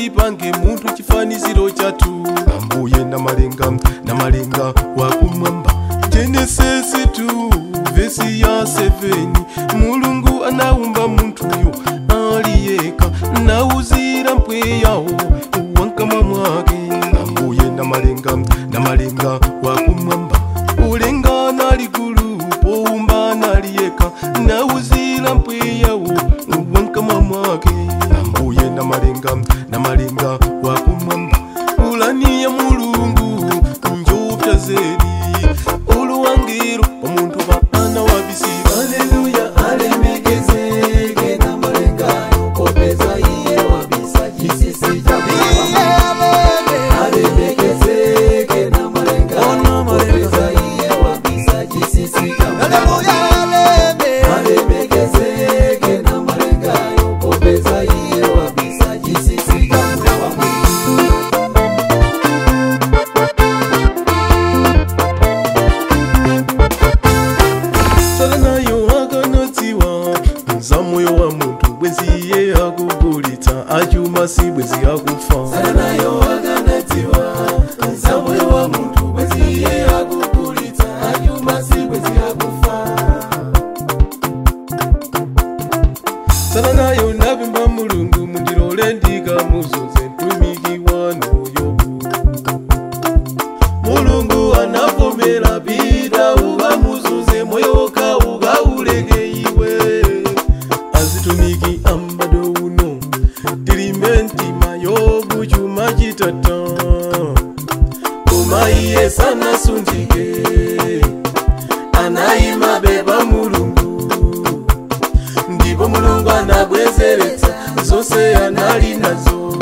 tipange muntu chifaniziro chatu. Ambuye namalenga wakumwamba. Genesis 2 verse ya 7. Mulungu anaumba muntu yo aliyeka nauzira mpweyawo wankama mwake. Ambuye namalenga wakumwamba. Ulengana ligulu poumba naliyeka nauzira mpweyawo wankama mwake. Ambuye namalenga wakumwamba. Ulani ya Mulungu njopya zedi uluwangiro omuntu bana wabisira. Haleluya alemekezeke namalenga kopeza iye wabisa jisisi jabu. Alemekezeke namalenga kopeza iye wabisa jisisi jabu. Alemekezeke namalenga kopeza iye wabisa jisisi jabu. Zamoyo wa muntu bweziye akugulita achumasi bwezi akufa. Salanayo aganatiwa zamoyo wa muntu bweziye akugulita achumasi bwezi akufa. Salanayo nabimba Mulungu mundirole ndiga muzuze ntumikibwa n'oyobu. Mulungu anavomera bida uga muzuze moyoka uga ulegeiwe. Azitumiki ambado uno dirimenti mayobu chuma chitata. Umaiye sana sunjike anaima beba Mulungu. Ndipo Mulungu anabwezeretsa zose anali nazo.